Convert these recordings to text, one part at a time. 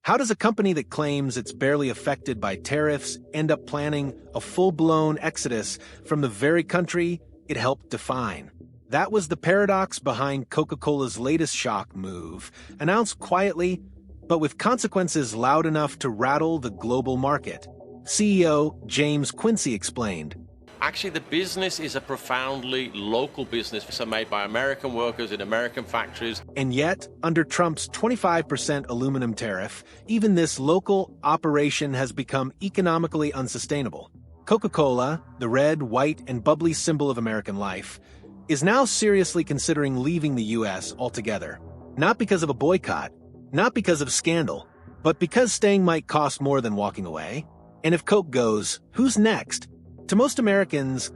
How does a company that claims it's barely affected by tariffs end up planning a full-blown exodus from the very country it helped define? That was the paradox behind Coca-Cola's latest shock move, announced quietly, but with consequences loud enough to rattle the global market. CEO James Quincey explained. Actually, the business is a profoundly local business, so made by American workers in American factories. And yet, under Trump's 25% aluminum tariff, even this local operation has become economically unsustainable. Coca-Cola, the red, white, and bubbly symbol of American life, is now seriously considering leaving the U.S. altogether. Not because of a boycott, not because of scandal, but because staying might cost more than walking away. And if Coke goes, who's next? To most Americans,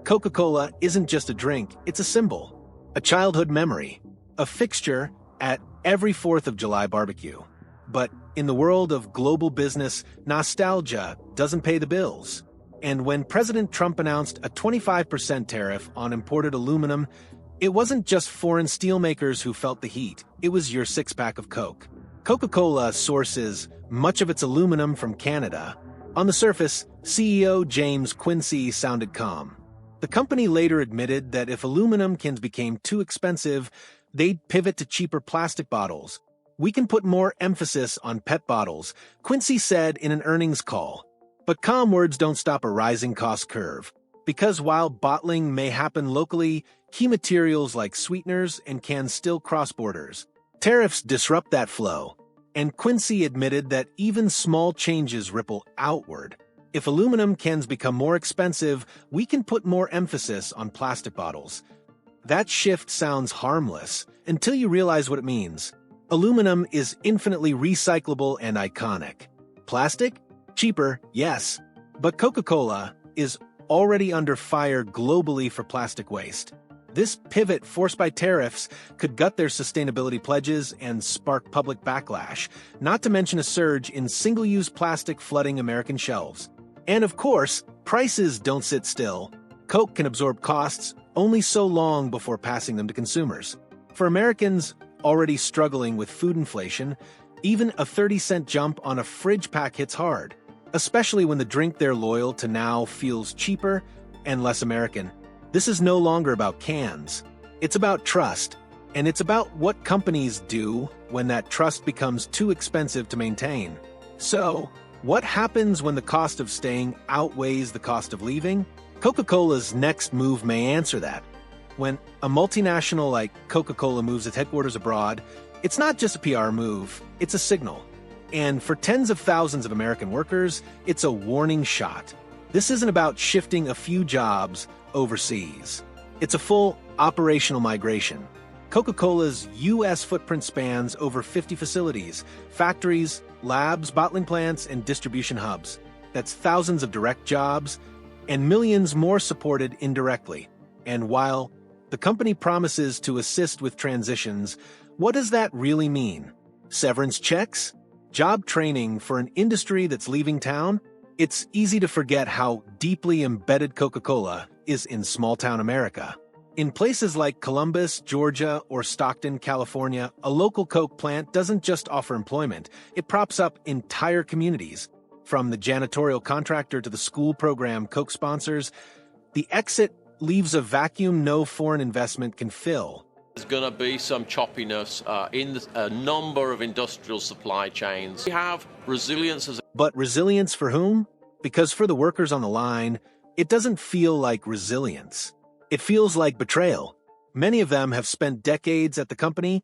Coca-Cola isn't just a drink, it's a symbol, a childhood memory, a fixture at every 4th of July barbecue. But in the world of global business, nostalgia doesn't pay the bills. And when President Trump announced a 25% tariff on imported aluminum, it wasn't just foreign steelmakers who felt the heat, it was your six-pack of Coke. Coca-Cola sources much of its aluminum from Canada. On the surface, CEO James Quincey sounded calm. The company later admitted that if aluminum cans became too expensive, they'd pivot to cheaper plastic bottles. We can put more emphasis on PET bottles, Quincey said in an earnings call. But calm words don't stop a rising cost curve. Because while bottling may happen locally, key materials like sweeteners and cans still cross borders. Tariffs disrupt that flow. And Quincey admitted that even small changes ripple outward. If aluminum cans become more expensive, we can put more emphasis on plastic bottles. That shift sounds harmless until you realize what it means. Aluminum is infinitely recyclable and iconic. Plastic? Cheaper, yes. But Coca-Cola is already under fire globally for plastic waste. This pivot forced by tariffs could gut their sustainability pledges and spark public backlash, not to mention a surge in single-use plastic flooding American shelves. And of course, prices don't sit still. Coke can absorb costs only so long before passing them to consumers. For Americans already struggling with food inflation, even a 30-cent jump on a fridge pack hits hard, especially when the drink they're loyal to now feels cheaper and less American. This is no longer about cans. It's about trust, and it's about what companies do when that trust becomes too expensive to maintain. So, what happens when the cost of staying outweighs the cost of leaving? Coca-Cola's next move may answer that. When a multinational like Coca-Cola moves its headquarters abroad, it's not just a PR move, it's a signal. And for tens of thousands of American workers, it's a warning shot. This isn't about shifting a few jobs overseas. It's a full operational migration. Coca-Cola's U.S. footprint spans over 50 facilities, factories, labs, bottling plants, and distribution hubs. That's thousands of direct jobs and millions more supported indirectly. And while the company promises to assist with transitions, what does that really mean? Severance checks? Job training for an industry that's leaving town? It's easy to forget how deeply embedded Coca-Cola is in small-town America. In places like Columbus, Georgia, or Stockton, California, a local Coke plant doesn't just offer employment, it props up entire communities. From the janitorial contractor to the school program Coke sponsors, the exit leaves a vacuum no foreign investment can fill. There's going to be some choppiness in a number of industrial supply chains. We have resilience as But resilience for whom? Because for the workers on the line, it doesn't feel like resilience. It feels like betrayal. Many of them have spent decades at the company,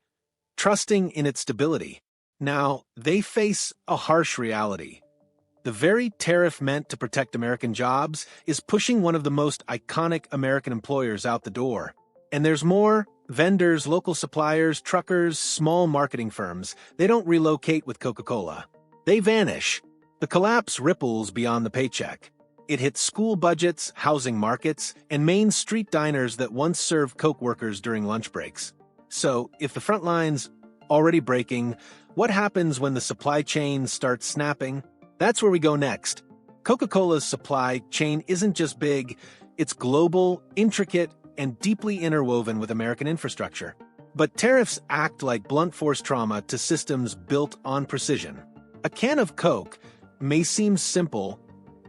trusting in its stability. Now, they face a harsh reality. The very tariff meant to protect American jobs is pushing one of the most iconic American employers out the door. And there's more. Vendors, local suppliers, truckers, small marketing firms, they don't relocate with Coca-Cola. They vanish. The collapse ripples beyond the paycheck. It hits school budgets, housing markets, and main street diners that once served Coke workers during lunch breaks. So, if the front line's already breaking, what happens when the supply chain starts snapping? That's where we go next. Coca-Cola's supply chain isn't just big, it's global, intricate, and deeply interwoven with American infrastructure. But tariffs act like blunt force trauma to systems built on precision. A can of Coke may seem simple,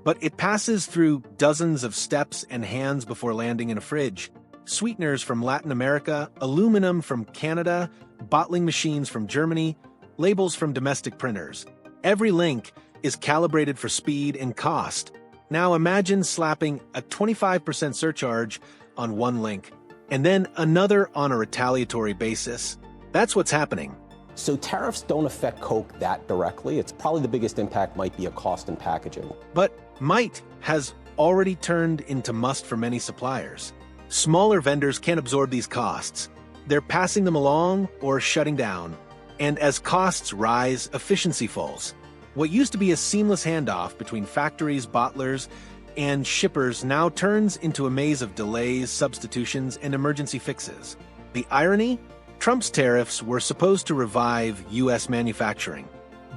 but it passes through dozens of steps and hands before landing in a fridge. Sweeteners from Latin America, aluminum from Canada, bottling machines from Germany, labels from domestic printers. Every link is calibrated for speed and cost. Now imagine slapping a 25% surcharge on one link, and then another on a retaliatory basis. That's what's happening. So tariffs don't affect Coke that directly. It's probably the biggest impact might be a cost in packaging. But might has already turned into must for many suppliers. Smaller vendors can't absorb these costs. They're passing them along or shutting down. And as costs rise, efficiency falls. What used to be a seamless handoff between factories, bottlers, and shippers now turns into a maze of delays, substitutions, and emergency fixes. The irony? Trump's tariffs were supposed to revive U.S. manufacturing.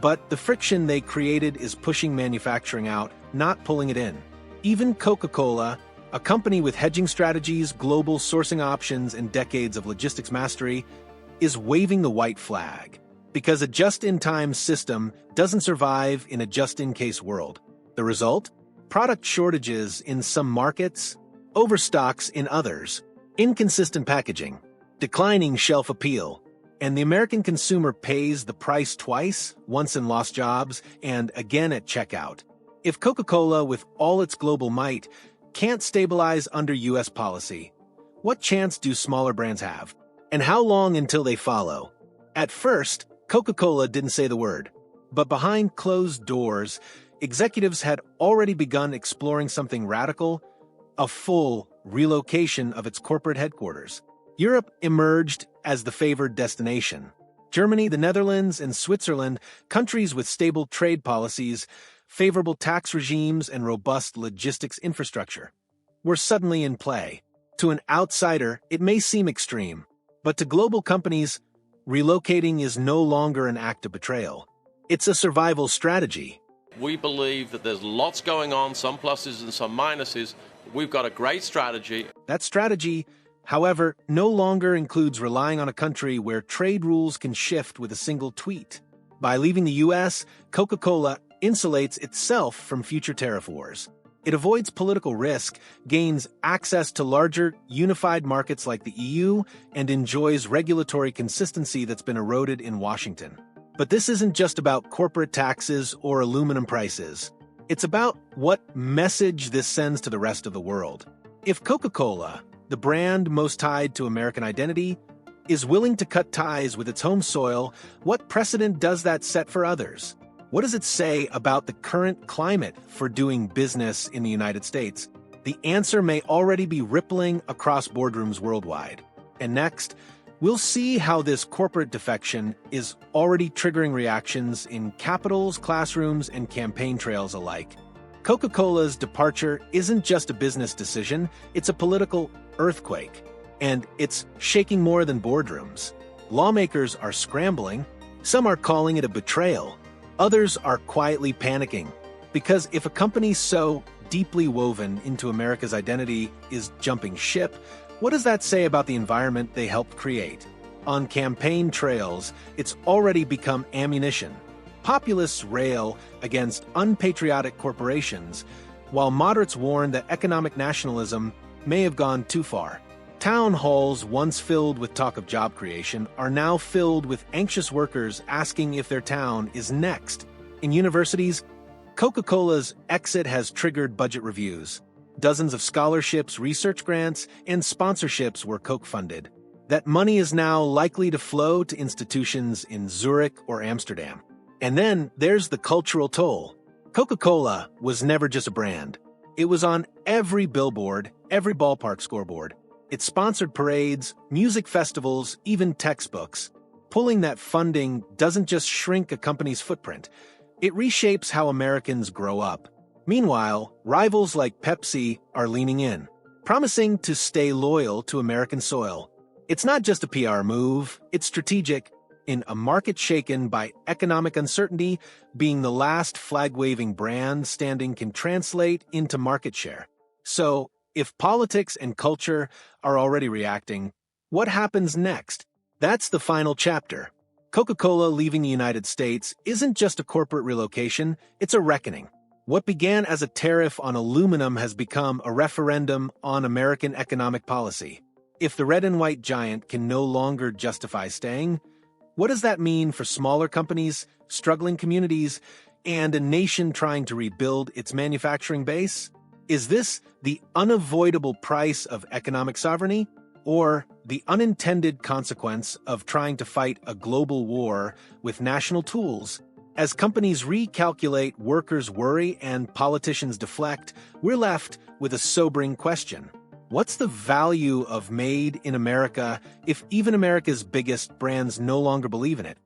But the friction they created is pushing manufacturing out, not pulling it in. Even Coca-Cola, a company with hedging strategies, global sourcing options, and decades of logistics mastery, is waving the white flag. Because a just-in-time system doesn't survive in a just-in-case world. The result? Product shortages in some markets, overstocks in others, inconsistent packaging, declining shelf appeal, and the American consumer pays the price twice, once in lost jobs and again at checkout. If Coca-Cola, with all its global might, can't stabilize under U.S. policy, what chance do smaller brands have? And how long until they follow? At first, Coca-Cola didn't say the word, but behind closed doors, executives had already begun exploring something radical, a full relocation of its corporate headquarters. Europe emerged as the favored destination. Germany, the Netherlands, and Switzerland, countries with stable trade policies, favorable tax regimes, and robust logistics infrastructure, were suddenly in play. To an outsider, it may seem extreme, but to global companies, relocating is no longer an act of betrayal. It's a survival strategy. We believe that there's lots going on, some pluses and some minuses. We've got a great strategy. That strategy, however, no longer includes relying on a country where trade rules can shift with a single tweet. By leaving the U.S., Coca-Cola insulates itself from future tariff wars. It avoids political risk, gains access to larger, unified markets like the EU, and enjoys regulatory consistency that's been eroded in Washington. But this isn't just about corporate taxes or aluminum prices. It's about what message this sends to the rest of the world. If Coca-Cola, the brand most tied to American identity, is willing to cut ties with its home soil, what precedent does that set for others? What does it say about the current climate for doing business in the United States? The answer may already be rippling across boardrooms worldwide. And next, we'll see how this corporate defection is already triggering reactions in capitals, classrooms, and campaign trails alike. Coca-Cola's departure isn't just a business decision, it's a political earthquake. And it's shaking more than boardrooms. Lawmakers are scrambling. Some are calling it a betrayal. Others are quietly panicking. Because if a company so deeply woven into America's identity is jumping ship, what does that say about the environment they helped create? On campaign trails, it's already become ammunition. Populists rail against unpatriotic corporations, while moderates warn that economic nationalism may have gone too far. Town halls, once filled with talk of job creation, are now filled with anxious workers asking if their town is next. In universities, Coca-Cola's exit has triggered budget reviews. Dozens of scholarships, research grants, and sponsorships were Coke-funded. That money is now likely to flow to institutions in Zurich or Amsterdam. And then there's the cultural toll. Coca-Cola was never just a brand. It was on every billboard, every ballpark scoreboard. It sponsored parades, music festivals, even textbooks. Pulling that funding doesn't just shrink a company's footprint. It reshapes how Americans grow up. Meanwhile, rivals like Pepsi are leaning in, promising to stay loyal to American soil. It's not just a PR move, it's strategic. In a market shaken by economic uncertainty, being the last flag-waving brand standing can translate into market share. So, if politics and culture are already reacting, what happens next? That's the final chapter. Coca-Cola leaving the United States isn't just a corporate relocation, it's a reckoning. What began as a tariff on aluminum has become a referendum on American economic policy. If the red and white giant can no longer justify staying, what does that mean for smaller companies, struggling communities, and a nation trying to rebuild its manufacturing base? Is this the unavoidable price of economic sovereignty, or the unintended consequence of trying to fight a global war with national tools? As companies recalculate, workers worry, and politicians deflect, we're left with a sobering question. What's the value of Made in America if even America's biggest brands no longer believe in it?